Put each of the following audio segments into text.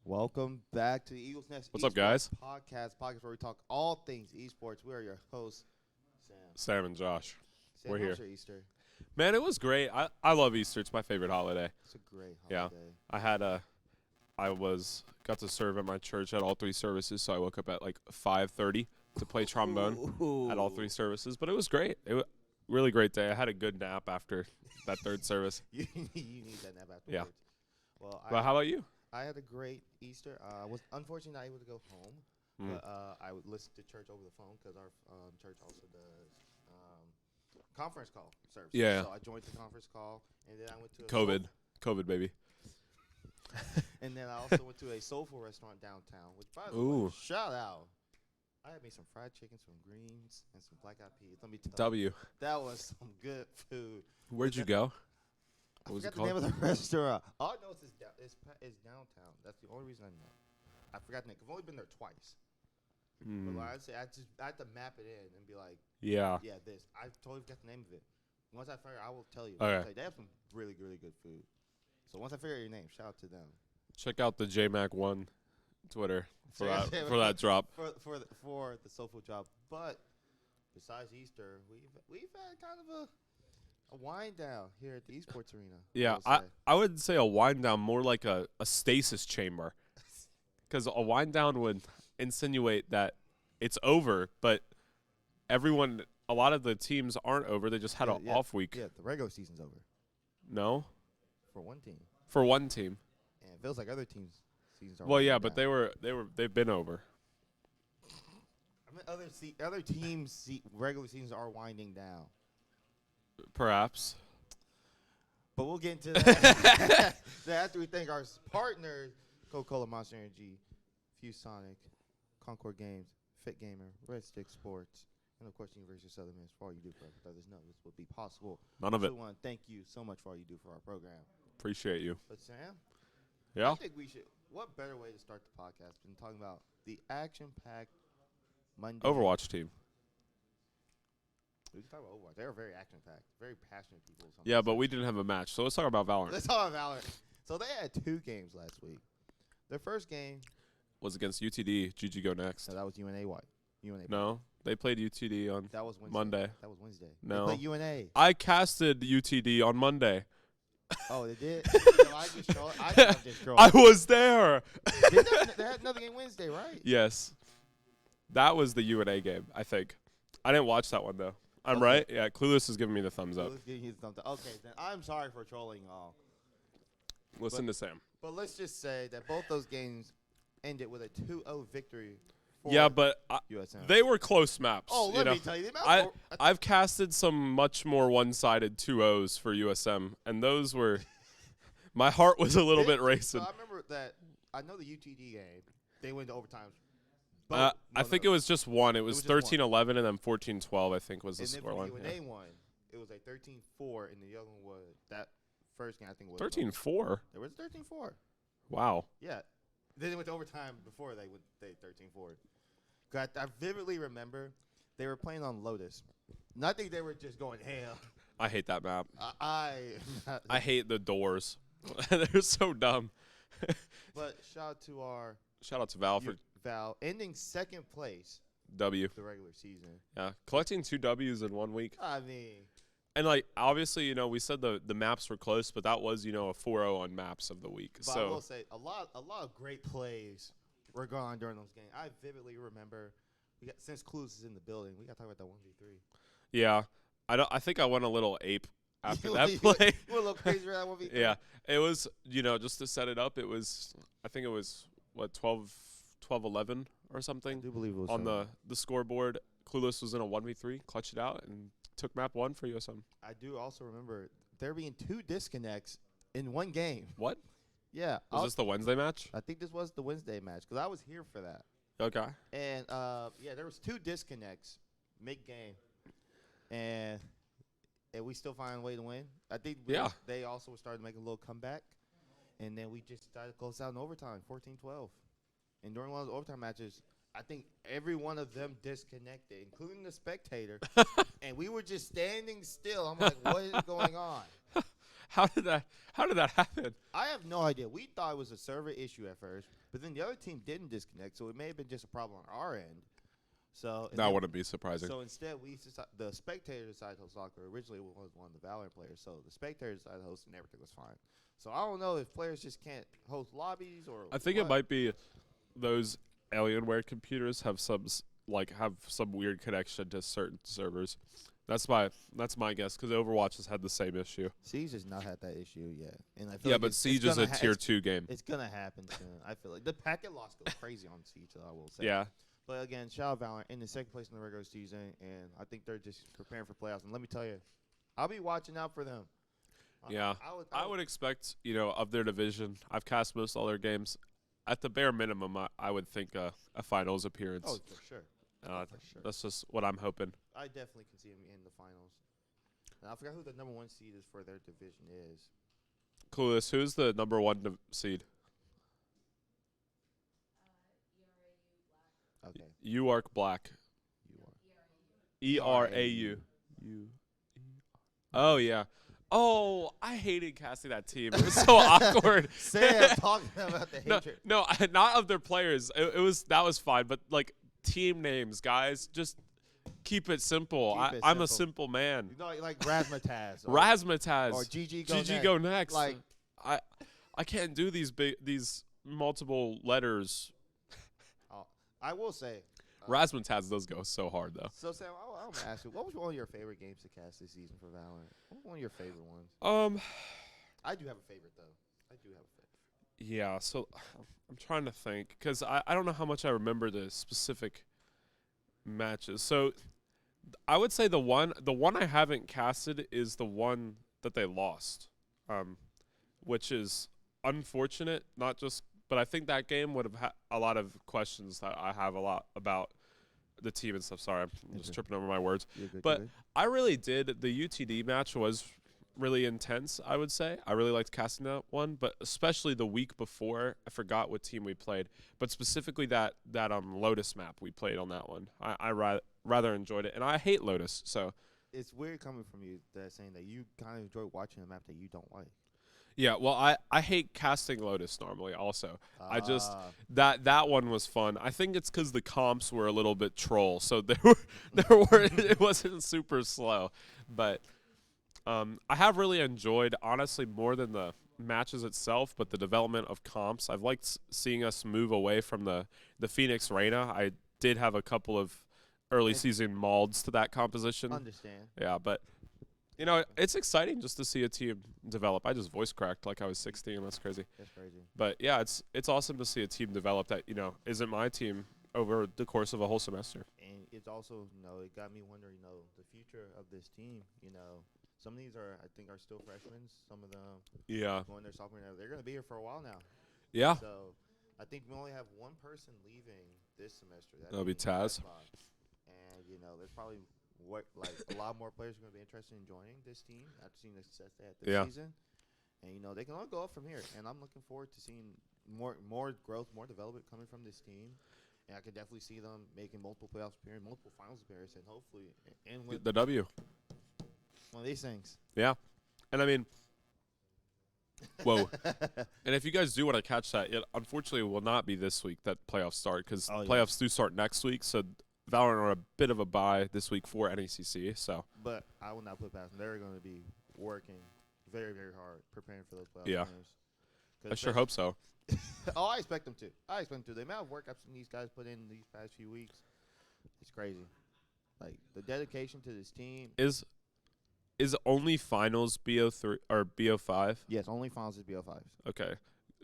Welcome back to the Eagles Nest What's up, guys? podcast where we talk all things esports. We are your hosts, Sam. Sam and Josh. Sam, We're how here. was your Easter? Man, it was great. I love Easter. It's my favorite holiday. It's a great Yeah. holiday. Got to serve at my church at all three services, so I woke up at like 5:30 to play trombone at all three services. But it was great. It was really great day. I had a good nap after that third service. you need that nap afterwards. Yeah. Well, But how about you? I had a great Easter. I was unfortunately not able to go home, but I would listen to church over the phone because our church also does conference call service. Yeah. So I joined the conference call, and then I went to COVID, baby. and then I also went to a soulful restaurant downtown, which by the way, shout out. I had me some fried chicken, some greens, and some black eyed peas. Let me tell you, that was some good food. Where'd you go? I What was forgot it the name called? of the restaurant. All I know is it's downtown. That's the only reason I know. I forgot the name. I've only been there twice. But like I said, I had to map it in and be like, Yeah. this. I totally forgot the name of it. Once I figure, I will tell you. Okay. Like, they have some really, really good food. So once I figure out your name, shout out to them. Check out the JMac1 Twitter for Check out that for that drop. for the soulful job. But besides Easter, we've had kind of a wind down here at the esports arena. Yeah, I would say a wind down more like a stasis chamber, because a wind down would insinuate that it's over, but a lot of the teams aren't over. They just had an off week. Yeah, the regular season's over No, for one team, for one team. and it feels like other teams' seasons are. Well, yeah, winding but down. they've been over. I mean, other teams' regular seasons are winding down. Perhaps. But we'll get into that after we thank our partners, Coca-Cola, Monster Energy, FuseSonic, Concord Games, Fit Gamer, Red Stick Sports, and of course, University of Southern Miss for all you do for us. Let us know this would be possible. None of it. We want to thank you so much for all you do for our program. Appreciate you. But Sam, Yeah. I think we should. What better way to start the podcast than talking about the action-packed Monday Overwatch team. We can talk about Overwatch. They were very action-packed, very passionate people. Yeah, but we didn't have a match, so let's talk about Valorant. Let's talk about Valorant. So they had 2 games last week. Their first game, Was against UTD. GG go next. that was UNA. UNA. No, they played UTD on That was Wednesday. Monday. That was Wednesday. No. They played UNA. I casted UTD on Monday. Oh, they did? No, I just trolled. I think I'm just trolling. I was there. They had another game Wednesday, right? Yes. That was the UNA game, I think. I didn't watch that one, though. I'm Okay. right? Yeah, Clueless is giving me the thumbs up. Let's give you something. Okay, then I'm sorry for trolling y'all. Listen to Sam. But let's just say that both those games ended with a 2-0 victory for Yeah, but USM. they were close maps. Oh, you let know. me tell you. The amount I've casted some much more one-sided 2-0s for USM, and those were – my heart was a little bit racing. So I remember that. I know the UTD game. They went to overtime. I think it was just one. It was just one. 13-11 and then 14-12, I think, was the And then for scoreline. the UNA one, it was a 13-4, and the other one was that first game. I think was 13-4? There was 13-4. Wow. Yeah. Then they went to overtime before they 13-4. I vividly remember they were playing on Lotus. And I think they were just going ham. I hate that map. I hate the doors. They're so dumb. But shout Shout out to Val for Val ending second place W. the regular season. Yeah, collecting 2 W's in 1 week. I mean, And, like, obviously, we said the maps were close, but that was, a 4-0 on maps of the week. but So I will say a lot of great plays were going on during those games. I vividly remember since Clues is in the building, we got to talk about that 1v3. yeah, I think I went a little ape after that You play. went a little crazy for that 1v3. Yeah, it was, just to set it up, I think it was, 12-11 or something. I do believe it was On the scoreboard. Clueless was in a 1v3, clutched it out, and took map 1 for USM. I do also remember there being 2 disconnects in one game. What? Yeah. Was this the Wednesday match? I think this was the Wednesday match because I was here for that. Okay. And, there was 2 disconnects mid-game. And we still find a way to win. I think they also started to make a little comeback. And then we just decided to close out in overtime, 14-12. And during one of those overtime matches, I think every one of them disconnected, including the spectator. And we were just standing still. I'm like, what is going on? How did that happen? I have no idea. We thought it was a server issue at first, but then the other team didn't disconnect, so it may have been just a problem on our end. So That wouldn't be surprising. So instead, the spectators decided to host soccer. Originally, it was one of the Valorant players, so the spectators decided to host, and everything was fine. So I don't know if players just can't host lobbies or. I think it might be those Alienware computers have some weird connection to certain servers. That's my guess because Overwatch has had the same issue. Siege has not had that issue yet, and I feel but Siege is a tier 2 game. It's gonna happen soon. I feel like the packet loss goes crazy on Siege. I will say. Yeah. But again, shout out Valorant in the second place in the regular season, and I think they're just preparing for playoffs. And let me tell you, I'll be watching out for them. Yeah, I would expect of their division. I've cast most all their games. At the bare minimum, I would think a finals appearance. Oh, for sure. For sure. That's just what I'm hoping. I definitely can see them in the finals. And I forgot who the number 1 seed is for their division is. Clueless, who's the number 1 seed? Okay. UARC Black. ERAU. Oh, yeah. Oh, I hated casting that team. It was so awkward. Sam talking about the hatred. No, not of their players. That was fine, but like team names, guys, just keep it simple. I'm a simple man. You know, like Razmataz. Razmataz. Or GG Go next. Like I can't do these multiple letters. I will say. Razmataz does go so hard, though. So, Sam, I want to ask you, what was one of your favorite games to cast this season for Valorant? What was one of your favorite ones? I do have a favorite, though. Yeah, so I'm trying to think, because I don't know how much I remember the specific matches. So I would say the one I haven't casted is the one that they lost, which is unfortunate, but I think that game would have had a lot of questions that I have a lot about the team and stuff. Sorry, I'm just tripping over my words. But I really did. The UTD match was really intense, I would say. I really liked casting that one, but especially the week before, I forgot what team we played. But specifically that Lotus map we played on that one. I rather enjoyed it. And I hate Lotus, so. It's weird coming from you saying that you kind of enjoy watching a map that you don't like. Yeah, well, I hate casting Lotus normally also. I just that one was fun. I think it's because the comps were a little bit troll, so it wasn't super slow. But I have really enjoyed, honestly, more than the matches itself, but the development of comps. I've liked seeing us move away from the Phoenix Reyna. I did have a couple of early season molds to that composition. Understand. Yeah, but. It's exciting just to see a team develop. I just voice cracked like I was 16. That's crazy. That's crazy. But, yeah, it's awesome to see a team develop that, isn't my team over the course of a whole semester. And it's also, it got me wondering, the future of this team. Some of these are still freshmen. Some of them going their sophomore year. They're going to be here for a while now. Yeah. So I think we only have one person leaving this semester. That'll be Taz. And, there's probably – a lot more players are going to be interested in joining this team after seeing the success they had this season. And, they can only go up from here. And I'm looking forward to seeing more growth, more development coming from this team. And I could definitely see them making multiple playoffs appearances, multiple finals appearances, and hopefully win the W. One of these things. Yeah. And, I mean, whoa. And if you guys do want to catch that, it unfortunately will not be this week that playoffs start because playoffs do start next week. So Valorant are a bit of a bye this week for NECC. But I will not put past them. They're going to be working very, very hard preparing for those playoff games. I sure hope so. I expect them to. The amount of work I've seen these guys put in these past few weeks, it's crazy. Like, the dedication to this team. Is only finals BO3 or BO5? Yes, only finals is BO5. Okay,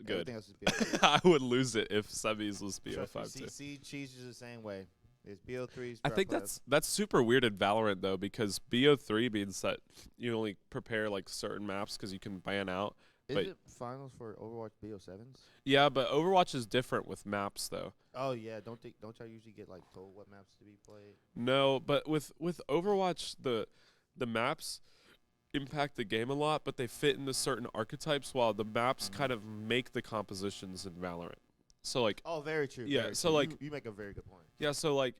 good. Everything else is BO5. I would lose it if semis was BO5 too. CC cheeses the same way. It's BO3's. I think that's super weird in Valorant though, because BO3 means that you only prepare like certain maps because you can ban out. Is it finals for Overwatch BO7s? Yeah, but Overwatch is different with maps though. Oh yeah, don't y'all usually get like told what maps to be played? No, but with Overwatch the maps impact the game a lot, but they fit into certain archetypes while the maps kind of make the compositions in Valorant. So like very true. Yeah, very so true. like you make a very good point. Yeah, so like,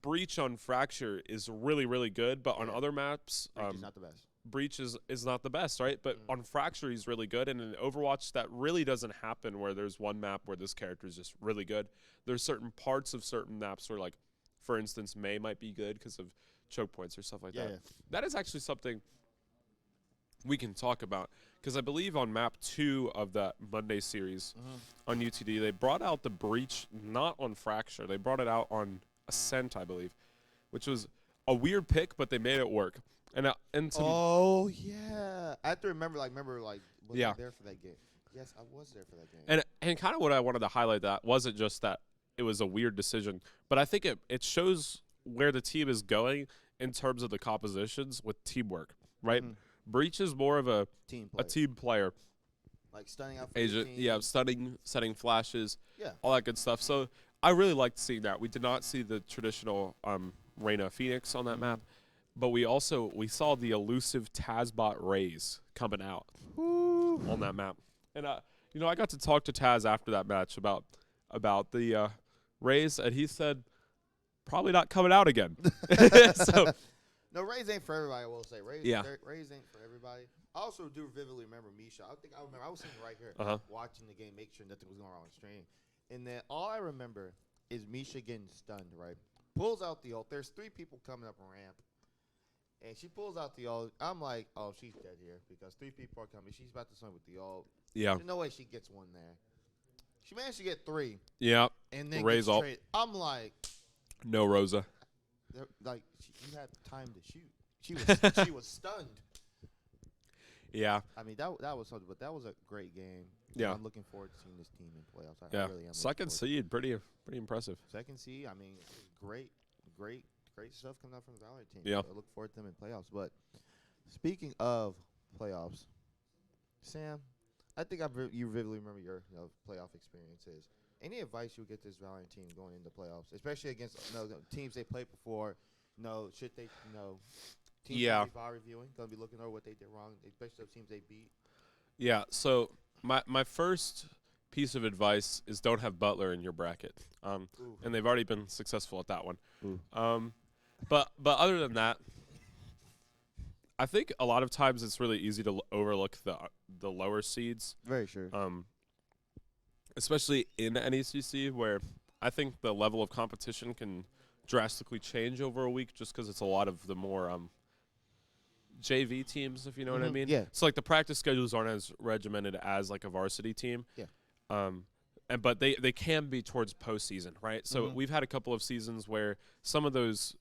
Breach on Fracture is really, really good, but on other maps Breach is not the best. Breach is not the best, right? But on Fracture, he's really good. And in Overwatch, that really doesn't happen where there's one map where this character is just really good. There's certain parts of certain maps where, like, for instance, May might be good because of choke points or stuff like that. Yeah. That is actually something we can talk about because I believe on map 2 of that Monday series on UTD, they brought out the Breach not on Fracture. They brought it out on Ascent, I believe, which was a weird pick, but they made it work. And oh yeah, I have to remember was Yeah. I there for that game? Yes, I was there for that game. And kind of what I wanted to highlight that wasn't just that it was a weird decision, but I think it shows where the team is going in terms of the compositions with teamwork, right? Breach is more of a team player. Like stunning out for Agent, the team. yeah, setting flashes, Yeah. all that good stuff. So I really liked seeing that. We did not see the traditional Reyna Phoenix on that map, but we saw the elusive Tazbot Raze coming out on that map. And I got to talk to Taz after that match about the Raze, and he said probably not coming out again. So no, Raze ain't for everybody. I will say Raze ain't for everybody. I also do vividly remember Misha. I was sitting right here watching the game, make sure nothing was going wrong on stream, and then all I remember is Misha getting stunned. Right, pulls out the ult. There's 3 people coming up a ramp. And she pulls out the ult. I'm like, oh, she's dead here because 3 people are coming. She's about to swing with the ult. yeah, There's no way she gets one there. She managed to get 3. Yeah. And then Raise ult. I'm like, No Rosa. Like you had time to shoot. She was stunned. Yeah. I mean that was something, but that was a great game. Yeah. I'm looking forward to seeing this team in playoffs. I really am. Second seed, pretty impressive. Second seed. I mean, great stuff coming out from the Valorant team. Yeah. So I look forward to them in playoffs. But speaking of playoffs, Sam, I think you vividly remember your playoff experiences. Any advice you would get this Valorant team going into playoffs, especially against the teams they played before? Should they teams Yeah. be VAR reviewing, gonna be looking over what they did wrong, especially the teams they beat. Yeah. So my first piece of advice is don't have Butler in your bracket. And they've already been successful at that one. But other than that, I think a lot of times it's really easy to overlook the lower seeds. Very sure. Especially in NECC, where I think the level of competition can drastically change over a week just because it's a lot of the more JV teams, if you know what I mean. Yeah. So like the practice schedules aren't as regimented as like a varsity team. Yeah. But they can be towards postseason, right? So we've had a couple of seasons where some of those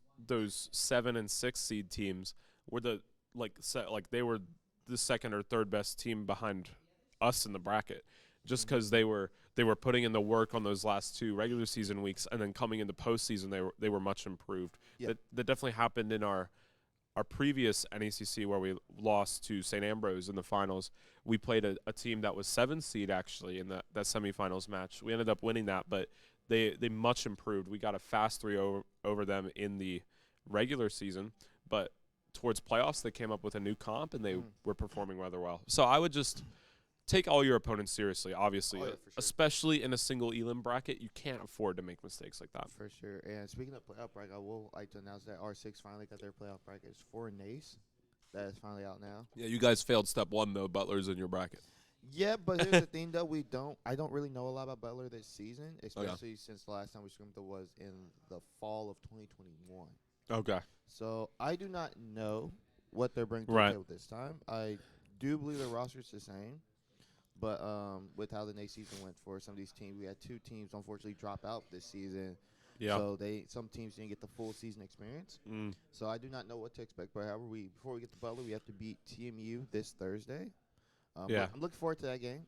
7 and 6 seed teams were they were the second or third best team behind us in the bracket, just because they were putting in the work on those last 2 regular season weeks, and then coming into postseason they were much improved. Yeah. That definitely happened in our previous NECC where we lost to St. Ambrose in the finals. We played a team that was 7 seed actually in that semifinals match. We ended up winning that, but they much improved. We got a fast 3 over them in the regular season, but towards playoffs they came up with a new comp and they were performing rather well. So I would just take all your opponents seriously, obviously. Oh, yeah, for sure. Especially in a single elim bracket, you can't afford to make mistakes like that. For sure. And speaking of playoff bracket, I will like to announce that R6 finally got their playoff bracket. It's 4 Nace. That is finally out now. Yeah, you guys failed step 1 though. Butler's in your bracket. Yeah, but here's the thing though, I don't really know a lot about Butler this season, especially since the last time we scrimmed was in the fall of 2021. Okay. So I do not know what they're bringing to the table this time. I do believe the roster's the same. But with how the next season went for some of these teams, we had 2 teams unfortunately drop out this season. Yeah. So some teams didn't get the full season experience. So I do not know what to expect. But however, before we get to Butler, we have to beat TMU this Thursday. Yeah. I'm looking forward to that game.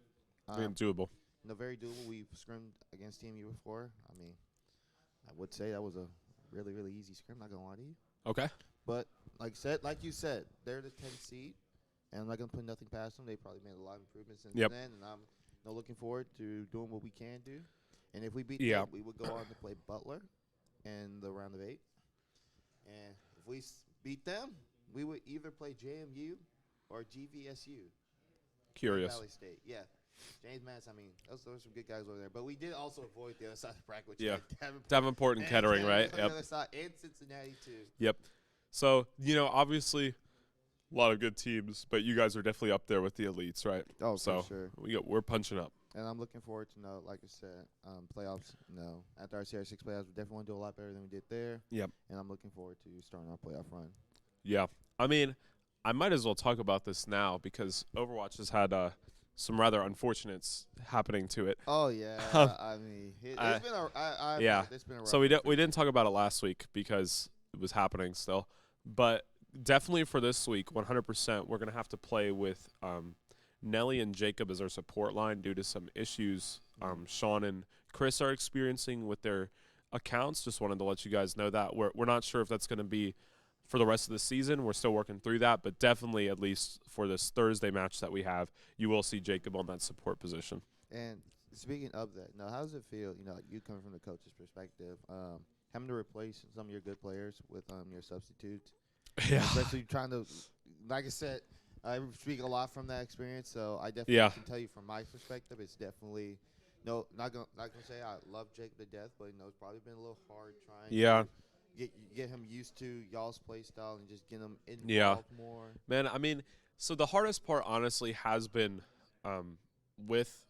Doable. No, very doable. We've scrimmed against TMU before. I mean, I would say that was a really, really easy scrim. Not gonna lie to you. Okay. But like you said, they're the 10th seed. And I'm not going to put nothing past them. They probably made a lot of improvements since then. And I'm looking forward to doing what we can do. And if we beat them, we would go on to play Butler in the round of 8. And if we beat them, we would either play JMU or GVSU. Curious. Valley State. Yeah. James Mass, I mean, those are some good guys over there. But we did also avoid the other side of the bracket, which Davenport and Kettering, right? Yep. The other side, and Cincinnati, too. Yep. So, obviously, a lot of good teams, but you guys are definitely up there with the elites, right? Oh, so for sure. We're punching up. And I'm looking forward to, like I said, playoffs. After our CR6 playoffs, we definitely want to do a lot better than we did there. Yep. And I'm looking forward to starting our playoff run. Yeah. I mean, I might as well talk about this now because Overwatch has had some rather unfortunates happening to it. Oh, yeah. I mean, it's been it's been a rough So we didn't talk about it last week because it was happening still. But definitely for this week, 100%, we're going to have to play with Nelly and Jacob as our support line due to some issues Sean and Chris are experiencing with their accounts. Just wanted to let you guys know that. We're not sure if that's going to be for the rest of the season. We're still working through that, but definitely at least for this Thursday match that we have, you will see Jacob on that support position. And speaking of that, how does it feel, like you coming from the coach's perspective, having to replace some of your good players with your substitutes? Yeah. Especially trying to, like I said, I speak a lot from that experience, so I definitely can tell you from my perspective, it's definitely not gonna say I love Jake to death, but it's probably been a little hard trying to get him used to y'all's play style and just get him involved more. Man, I mean, so the hardest part honestly has been with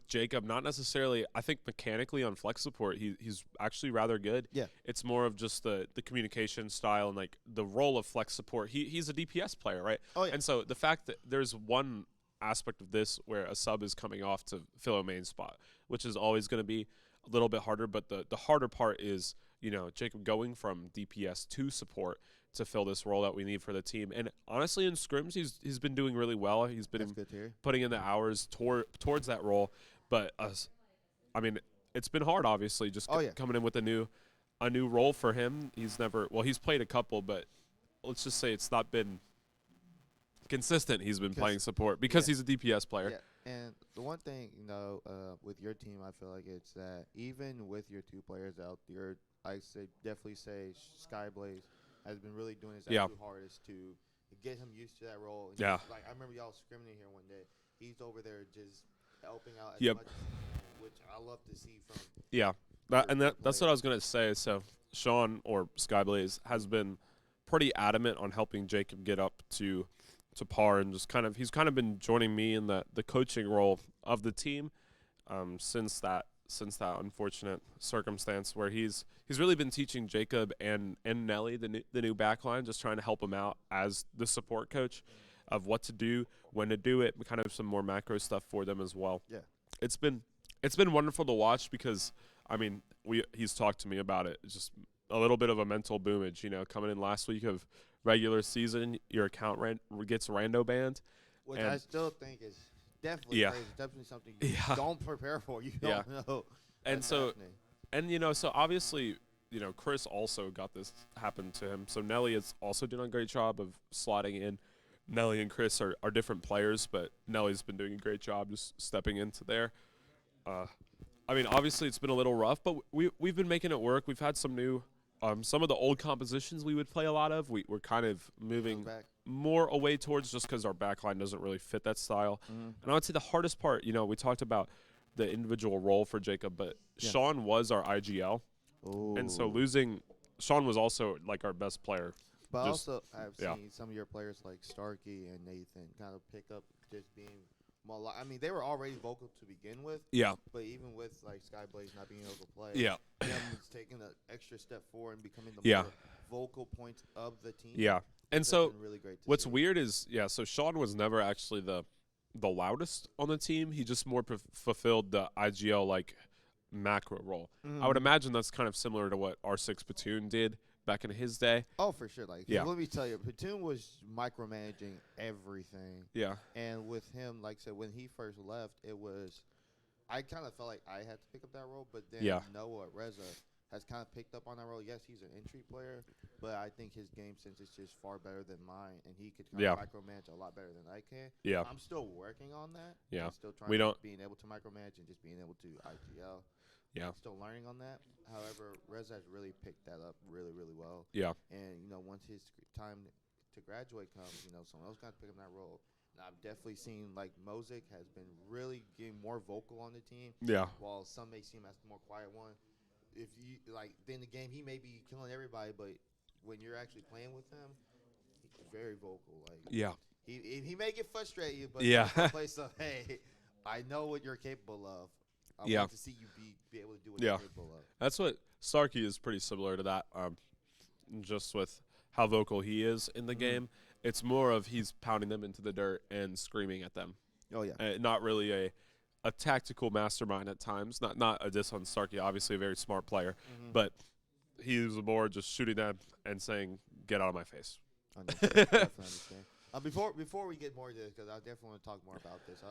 Jacob, not necessarily, I think mechanically on flex support, he's actually rather good. Yeah. It's more of just the communication style and like the role of flex support. He's a DPS player, right? Oh, yeah. And so the fact that there's one aspect of this where a sub is coming off to fill a main spot, which is always going to be a little bit harder, but the harder part is, Jacob going from DPS to support to fill this role that we need for the team. And honestly, in scrims, he's been doing really well. He's been putting in the hours towards that role. But I mean, it's been hard, obviously, just coming in with a new role for him. He's played a couple, but let's just say it's not been consistent. He's been playing support because he's a DPS player. Yeah. And the one thing, with your team, I feel like it's that even with your two players out there, definitely say Skyblaze has been really doing his absolute hardest to get him used to that role. And like I remember y'all scrimming here one day. He's over there just helping out as much as he can, which I love to see from. Yeah, that's what I was gonna say. So Sean or Skyblaze has been pretty adamant on helping Jacob get up to par and just he's kind of been joining me in the coaching role of the team since that unfortunate circumstance where he's really been teaching Jacob and Nelly the new backline, just trying to help him out as the support coach of what to do, when to do it, kind of some more macro stuff for them as well. Yeah, it's been wonderful to watch because I mean he's talked to me about it. It's just a little bit of a mental boomage, coming in last week of regular season, your account gets rando banned, which I still think is definitely crazy. Definitely something you don't prepare for. You don't know. And so happening. And so obviously, Chris also got this happen to him. So Nelly is also doing a great job of slotting in. Nelly and Chris are different players, but Nelly's been doing a great job just stepping into there. I mean, obviously it's been a little rough, but we've been making it work. We've had some new some of the old compositions we would play a lot of. We're kind of moving more away towards just because our backline doesn't really fit that style. And I would say the hardest part, we talked about the individual role for Jacob, but Sean was our IGL. Ooh. And so Sean was also like our best player. But also I've seen some of your players like Starkey and Nathan kind of pick up just being more. I mean, they were already vocal to begin with. Yeah. But even with like Skyblaze not being able to play, them taking an extra step forward and becoming the more vocal point of the team. Yeah. And so really great to what's see. weird is so Sean was never actually the loudest on the team. He just more fulfilled the IGL like macro role. I would imagine that's kind of similar to what R6 Platoon did back in his day. Oh, for sure. Like, let me tell you, Platoon was micromanaging everything. Yeah. And with him, like I said, when he first left, I kind of felt like I had to pick up that role, but then Noah Reza has kind of picked up on that role. Yes, he's an entry player, but I think his game sense is just far better than mine, and he could kind of micromanage a lot better than I can. Yeah. I'm still working on that. Yeah. I'm still trying being able to micromanage and just being able to IGL. Yeah. I'm still learning on that. However, Reza has really picked that up really, really well. Yeah. And, once his time to graduate comes, someone else got to pick up that role. And I've definitely seen, like, Mosick has been really getting more vocal on the team. Yeah. While some may see him as the more quiet one. If you, like, in the game, he may be killing everybody, but when you're actually playing with him, very vocal. Like Yeah. he may get frustrated you, but Yeah. play stuff. Hey, I know what you're capable of. I Yeah. want to see you be able to do what Yeah. you're capable of. That's what Starkey is pretty similar to that. Just with how vocal he is in the game, it's more of he's pounding them into the dirt and screaming at them. Oh yeah. Not really a tactical mastermind at times. Not a diss on Starkey, obviously a very smart player, but he was more just shooting them and saying, "Get out of my face." Definitely understand. Before we get more into this, because I definitely want to talk more about this.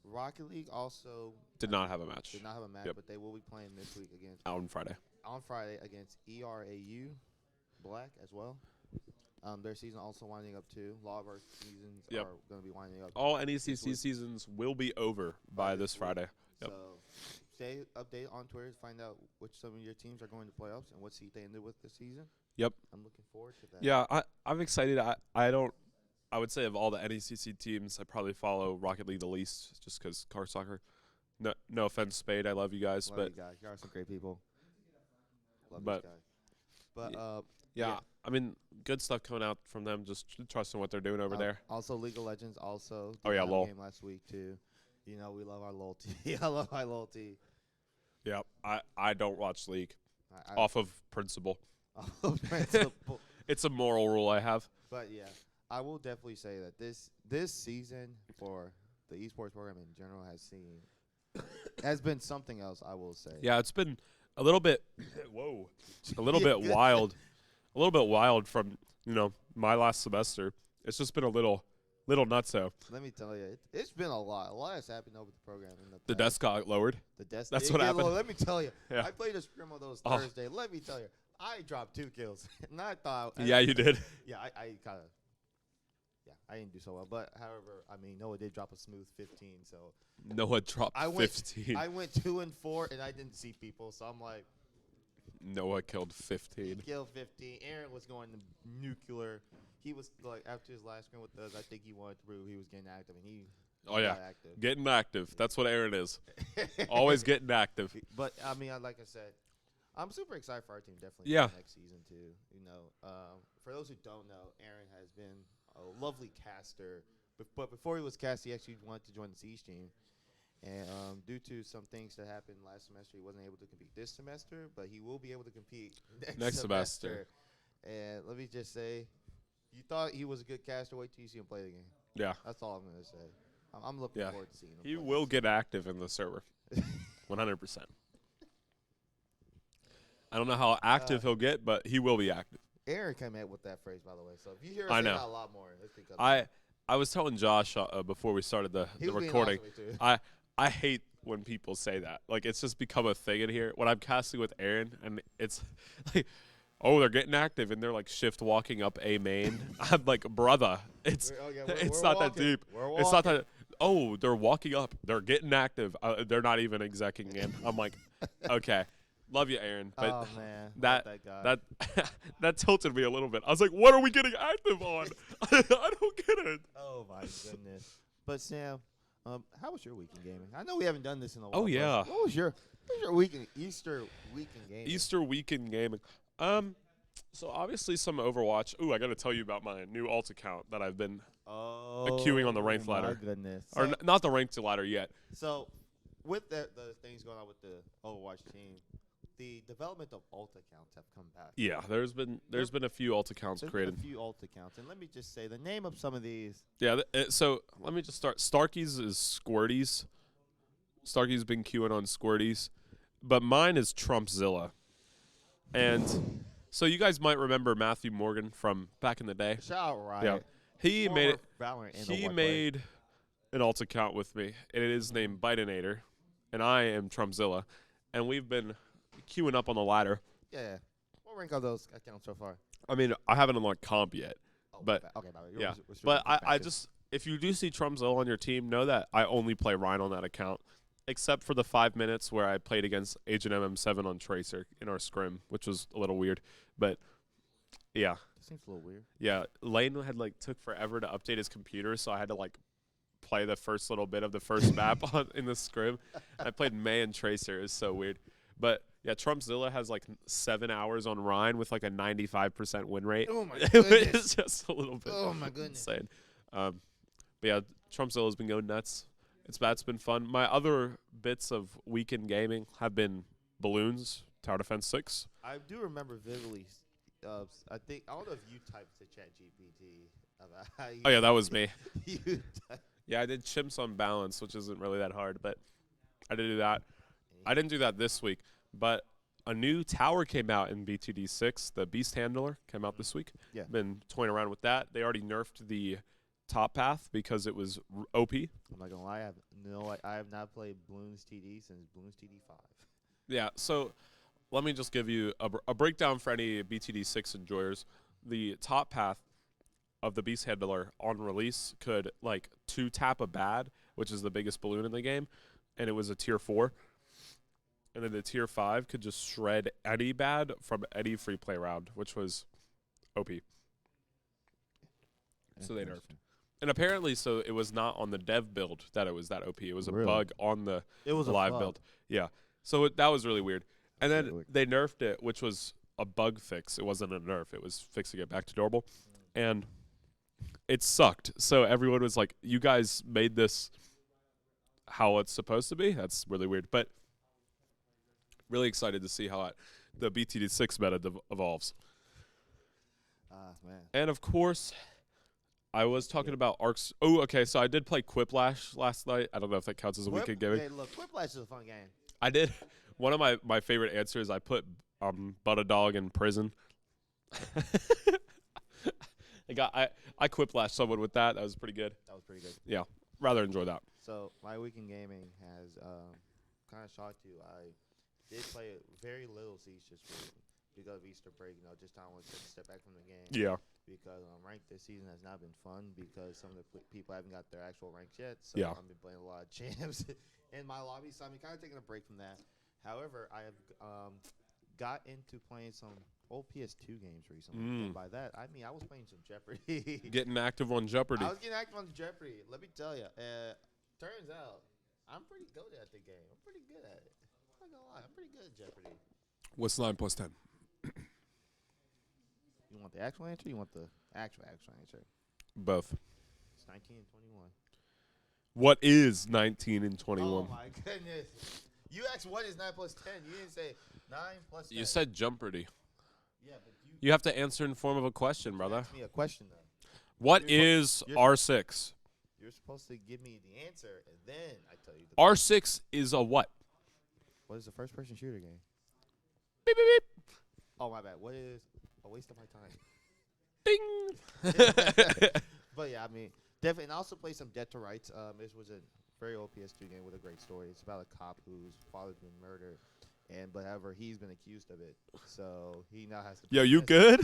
Rocket League also Did not have a match. did not have a match, Yep. but they will be playing this week against On Friday. against ERAU Black as well. Their season also winding up too. A lot of our seasons Yep. are going to be winding up. All NECC seasons will be over by this Friday. Yep. So stay updated on Twitter to find out which some of your teams are going to playoffs and what seed they ended with this season. Yep. I'm looking forward to that. Yeah, I'm excited. I would say of all the NECC teams, I probably follow Rocket League the least, just because car soccer. No offense, Spade. I love you guys, Love but you guys. You are some great people. Love But- these guys. But yeah, I mean, good stuff coming out from them. Just trusting what they're doing over there. Also, League of Legends also. Oh, yeah, did have a LOL. game last week too. You know we love our loyalty. I love my loyalty. Yeah, I don't watch League I, off of principle. principle. It's a moral rule I have. But yeah, I will definitely say that this season for the esports program in general has been something else. I will say. Yeah, it's been a little bit a little bit wild. A little bit wild from, my last semester. It's just been a little nutso. Let me tell you, it's been a lot. A lot has happened over the program. The desk got lowered. The desk. That's what happened. Let me tell you, Yeah. I played a scrim of those Oh. Thursday. Let me tell you, I dropped 2 kills, and I thought. Yeah, you did. Yeah, I kind of. Yeah, I didn't do so well, but however, I mean, Noah did drop a smooth 15. So Noah dropped 15. I went 2 and 4, and I didn't see people, so I'm like. Noah killed 15. Killed 15. Aaron was going to nuclear. He was like after his last scrim with us. I think he wanted through. He was getting active, and he. Oh yeah, got active. getting active. That's what Aaron is. Always getting active. But I mean, like I said, I'm super excited for our team. Definitely. Yeah. For next season too. For those who don't know, Aaron has been a lovely caster. But before he was cast, he actually wanted to join the Siege team. And due to some things that happened last semester, he wasn't able to compete this semester. But he will be able to compete next semester. And let me just say, you thought he was a good caster. Wait till you see him play the game. Yeah. That's all I'm gonna say. I'm looking forward to seeing him. He play. will get active in the server. 100%. I don't know how active he'll get, but he will be active. Aaron came out with that phrase, by the way. So if you hear us I say know. that a lot more, it's because I was telling Josh before we started the he was being recording. honest with me, too. I hate when people say that. Like, it's just become a thing in here. When I'm casting with Aaron, and it's like, oh, they're getting active, and they're like shift walking up A main. I'm like, brother, it's we're not walking. that deep. We're It's not walking. that. Oh, they're walking up. They're getting active. They're not even execing in. I'm like, okay, love you, Aaron, but Oh man, that guy. that tilted me a little bit. I was like, what are we getting active on? I don't get it. Oh my goodness. But Sam, how was your week in gaming? I know we haven't done this in a while. Oh, but yeah. What was your Easter week in gaming? Easter weekend gaming. So obviously some Overwatch. Ooh, I got to tell you about my new alt account that I've been queuing on the ranked ladder. My goodness. Or not the ranked ladder yet. So, with the things going on with the Overwatch team, the development of alt accounts have come back. Yeah, there's been a few alt accounts There's created. been a few alt accounts, and let me just say the name of some of these. Yeah, so let me just start. Starkey's is Squirties. Starkey's been queuing on Squirties, but mine is Trumpzilla. And so you guys might remember Matthew Morgan from back in the day. Shout right. Yeah, he Former made it. Valorant and He Overwatch made an alt account with me, and it is named Biteinator, and I am Trumpzilla, and we've been queuing up on the ladder. Yeah. What rank are those accounts so far? I mean, I haven't unlocked comp yet, Oh, but okay, yeah. But I just, if you do see Trumpzilla on your team, know that I only play Ryan on that account, except for the 5 minutes where I played against Agent MM7 on Tracer in our scrim, which was a little weird. But yeah, seems a little weird. yeah. Lane had took forever to update his computer, so I had to play the first little bit of the first map in the scrim. I played May and Tracer. It was so weird. But Yeah, Trumpzilla has like 7 hours on Rhine with like a 95% win rate. Oh my goodness. It's just a little bit. Oh my goodness. Insane. But yeah, Trumpzilla's been going nuts. That's been fun. My other bits of weekend gaming have been Balloons, Tower Defense 6. I do remember vividly. I don't know if you typed to ChatGPT about how you. Oh yeah, that was me. you Yeah, I did Chimps on Balance, which isn't really that hard, but I did do that. I didn't do that this week, but a new tower came out in BTD 6. The Beast Handler came out this week. Yeah. Been toying around with that. They already nerfed the top path because it was OP. I'm not gonna lie. I have not played Bloons TD since Bloons TD 5. Yeah, so let me just give you a breakdown for any BTD 6 enjoyers. The top path of the Beast Handler on release could, like, 2-tap a bad, which is the biggest balloon in the game, and it was a tier 4. And then the tier 5 could just shred any bad from any free play round, which was OP. So they nerfed. And apparently, so it was not on the dev build that it was that OP. It was a bug on the live build. Yeah. So that was really weird. And then they nerfed it, which was a bug fix. It wasn't a nerf. It was fixing it back to normal. And it sucked. So everyone was like, you guys made this how it's supposed to be? That's really weird. But really excited to see how the BTD 6 meta evolves. Man. And, of course, I was talking about Arcs. Oh, okay, so I did play Quiplash last night. I don't know if that counts as a weekend gaming. Hey, look, Quiplash is a fun game. I did. One of my favorite answers, I put butt a dog in prison. I Quiplash someone with that. That was pretty good. That was pretty good. Yeah, rather enjoy that. So my weekend gaming has kind of shocked you. I did play very little Siege just because of Easter break. Just I want to take a step back from the game. Yeah. Because ranked this season has not been fun because some of the people haven't got their actual ranks yet. So yeah. I've been playing a lot of champs in my lobby. So I'm kind of taking a break from that. However, I have got into playing some old PS2 games recently. And by that, I mean I was playing some Jeopardy. Getting active on Jeopardy. I was getting active on Jeopardy. Let me tell you. Turns out I'm pretty good at the game. I'm pretty good at it. I'm not gonna lie. I'm pretty good at Jeopardy. What's 9 plus 10? You want the actual answer? You want the actual answer? Both. It's 19 and 21. What is 19 and 21? Oh my goodness! You asked what is 9 plus 10. You didn't say 9 plus 10. You said Jeopardy. Yeah, but you have to answer in form of a question, brother. Ask me a question though. What is R6? You're supposed to give me the answer and then I tell you. R6 is a what? What is the first-person shooter game? Beep beep beep. Oh my bad. What is a waste of my time? Ding. But yeah, I mean, definitely. And I also played some Dead to Rights. This was a very old PS2 game with a great story. It's about a cop whose father's been murdered, but however, he's been accused of it. So he now has to. Yo, you good?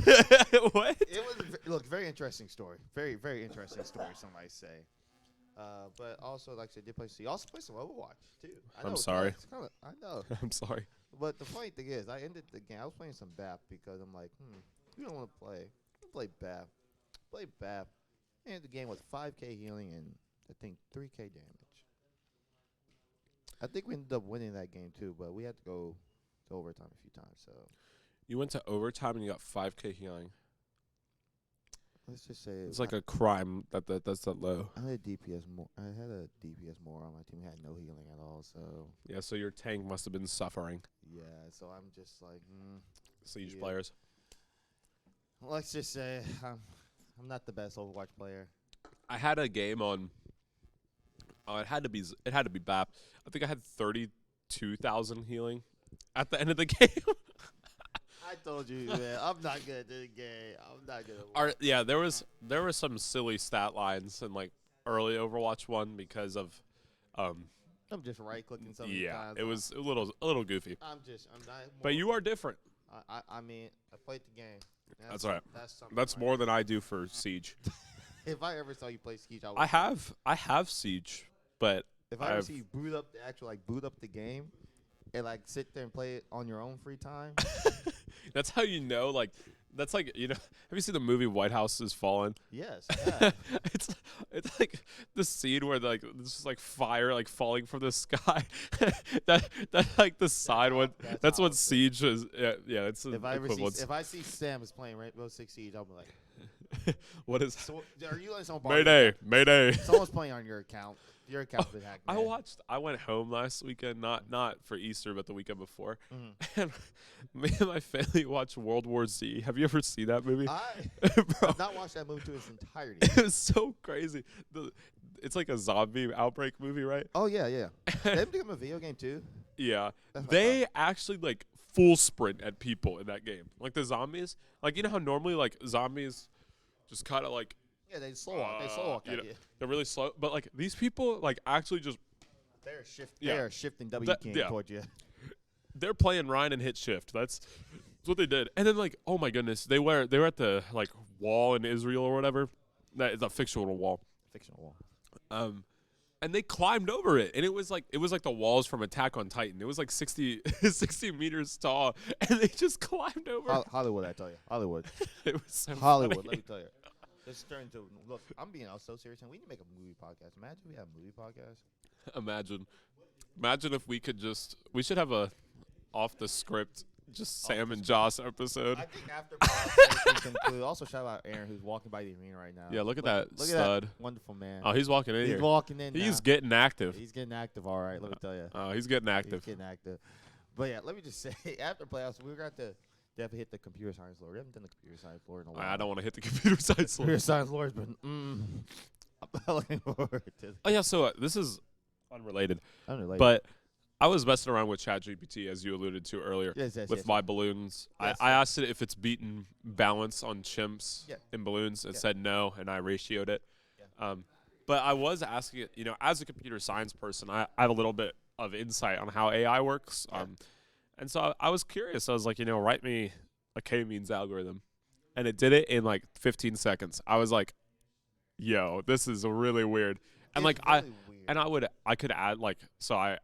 What? It was very interesting story. Very, very interesting story. Some might say. But also, like I said, did play. You also play some Overwatch too. I'm sorry. I know. I'm sorry. But the funny thing is, I ended the game. I was playing some BAP because I'm like, you don't want to play. Play BAP. Play BAP. Ended the game with 5K healing and I think 3K damage. I think we ended up winning that game too, but we had to go to overtime a few times. So you went to overtime and you got 5K healing. Let's just say it's like a crime that's that low. I had a DPS more. I had a DPS more on my team. I had no healing at all. So yeah, so your tank must have been suffering. Yeah, so I'm just like Siege players. Let's just say I'm not the best Overwatch player. I had a game on. It had to be BAP. I think I had 32,000 healing at the end of the game. I told you, man. I'm not good at the game. I'm not good. Yeah, there were some silly stat lines in like early Overwatch 1 because of. I'm just right clicking something. Yeah, it was a little goofy. I'm not. But you are different. I mean, I played the game. That's all right. That's more than I do for Siege. If I ever saw you play Siege, I have Siege, but if I ever see you boot up the game, and like sit there and play it on your own free time. That's how you know like That's like, have you seen the movie White House is Fallen? Yes. Yeah. it's like the scene where like this is like fire like falling from the sky. that like the side one. That's what Siege is. Yeah. It's if I see Sam is playing Rainbow Six Siege, I'll be like, what is? So, are you letting someone? Mayday. Someone's playing on your account. Your account's been hacked. Man. I went home last weekend, not for Easter, but the weekend before, and me and my family watched World War Z. Have you ever seen that movie? I've not watched that movie to its entirety. It was so crazy. It's like a zombie outbreak movie, right? Oh yeah. Did it become a video game too? Yeah, they actually like full sprint at people in that game. Like the zombies, like you know how normally like zombies just kind of like. Yeah, they slow walk. They're really slow, but like these people, like actually just they're shifting W King towards you. They're playing Ryan and hit shift. That's what they did. And then like, oh my goodness, they were at the like wall in Israel or whatever. That is a fictional wall. And they climbed over it, and it was like the walls from Attack on Titan. It was like 60 meters tall, and they just climbed over. Hollywood, I tell you, Hollywood. It was so Hollywood. funny. Let me tell you. This turned to look. I'm being so serious, and we need to make a movie podcast. Imagine we had a movie podcast. Imagine if we could we should have a off the script, just Sam and Joss episode. I think after podcast we conclude. Also, shout out Aaron, who's walking by the arena right now. Yeah, look at that look stud. At that wonderful man. Oh, he's walking in here. He's walking in. He's now. getting active. He's getting active. All right, let me tell you. Oh, he's getting active. But yeah, let me just say, after playoffs, we're going to definitely hit the computer science floor. We haven't done the computer science floor in a while. I don't want to hit the computer science floor. Computer science floor has been. I'm looking forward to this. Oh yeah, so this is unrelated. But I was messing around with ChatGPT, as you alluded to earlier, with my balloons. Yes, I asked it if it's beaten balance on chimps in balloons. It said no, and I ratioed it. Yeah. But I was asking it, as a computer science person, I have a little bit of insight on how AI works. Yeah. And so I was curious. I was like, write me a k-means algorithm. And it did it in like 15 seconds. I was like, yo, this is really weird. And like I could add like, so I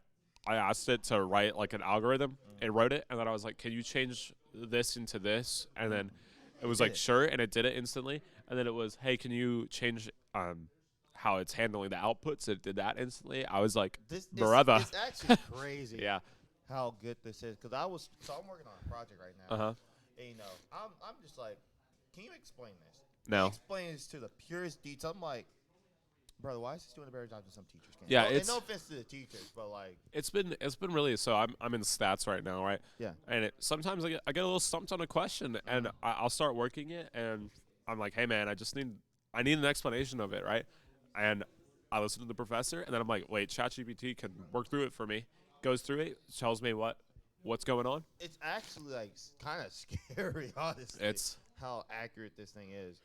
asked it to write like an algorithm. It wrote it, and then I was like, can you change this into this? And then it was like, sure, and it did it instantly. And then it was, hey, can you change how it's handling the outputs? It did that instantly. I was like, brother. It's actually crazy. Yeah. How good this is, because I'm working on a project right now. And I'm just like, can you explain this? No. Explain this to the purest detail. I'm like, brother, why is this doing a better job than some teachers can? Yeah, and no offense to the teachers, but like, it's been really. So I'm in stats right now, right? Yeah. And sometimes I get a little stumped on a question, and I'll start working it, and I'm like, hey man, I need an explanation of it, right? And I listen to the professor, and then I'm like, wait, ChatGPT can work through it for me. Goes through it, tells me what's going on. It's actually like kind of scary, honestly. It's how accurate this thing is.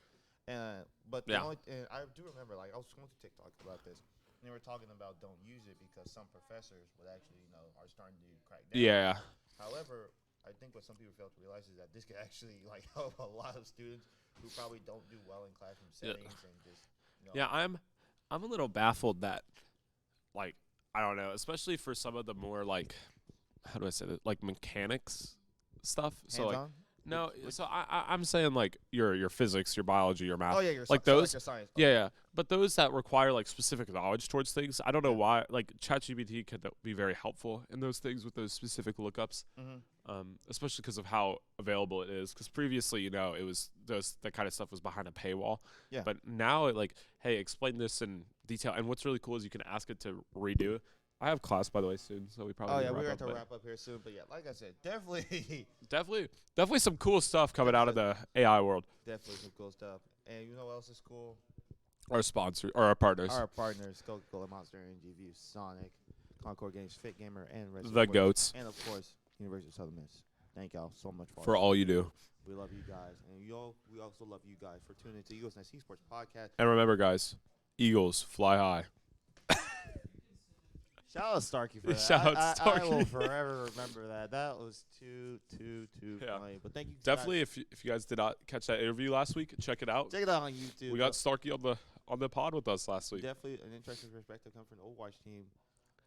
But and I do remember, like, I was going to TikTok about this, and they were talking about don't use it because some professors would actually, are starting to crack down. Yeah. However, I think what some people fail to realize is that this could actually like help a lot of students who probably don't do well in classroom settings and just. Yeah, I'm a little baffled that, like, I don't know, especially for some of the more like, how do I say that, like mechanics stuff. So like. No, so I'm saying like your physics, your biology, your math. Oh yeah, your like those. like your science. Yeah. But those that require like specific knowledge towards things, I don't know why. Like ChatGPT could be very helpful in those things with those specific lookups, especially because of how available it is. Because previously, it was that kind of stuff was behind a paywall. Yeah. But now it like, hey, explain this in detail. And what's really cool is you can ask it to redo. I have class, by the way, soon, so we probably. We're going to wrap up here soon, but yeah, like I said, definitely some cool stuff coming out of the AI world. Definitely some cool stuff, and you know what else is cool? Our sponsor, or our partners. Our partners: Coca-Cola, Monster Energy, View, Sonic, Concord Games, Fit Gamer, and Resident the Sports, goats, and of course, University of Southern Miss. Thank y'all so much for all you do. We love you guys, and we also love you guys for tuning into USM Esports podcast. And remember, guys, Eagles fly high. Shout out Starkey for that. Shout out Starkey. I will forever remember that. That was too funny. But thank you. Definitely, if you guys did not catch that interview last week, check it out. Check it out on YouTube. We got Starkey on the pod with us last week. Definitely an interesting perspective coming from the Overwatch team.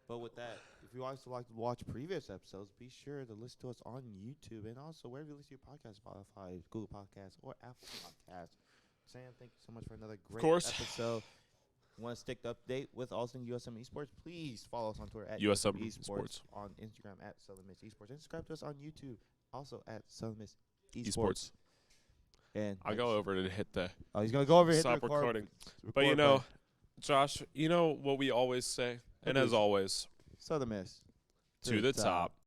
But with that, if you also like to watch previous episodes, be sure to listen to us on YouTube and also wherever you listen to your podcast, Spotify, Google Podcasts, or Apple Podcasts. Sam, thank you so much for another great episode. Want to stick the update with Austin USM Esports? Please follow us on Twitter at USM Esports, on Instagram at Southern Miss Esports, and subscribe to us on YouTube also at Southern Miss Esports. And I'll go over and hit the. Oh, he's gonna go over and hit stop the recording. But button. Josh, you know what we always say, and as always, Southern Miss to the top.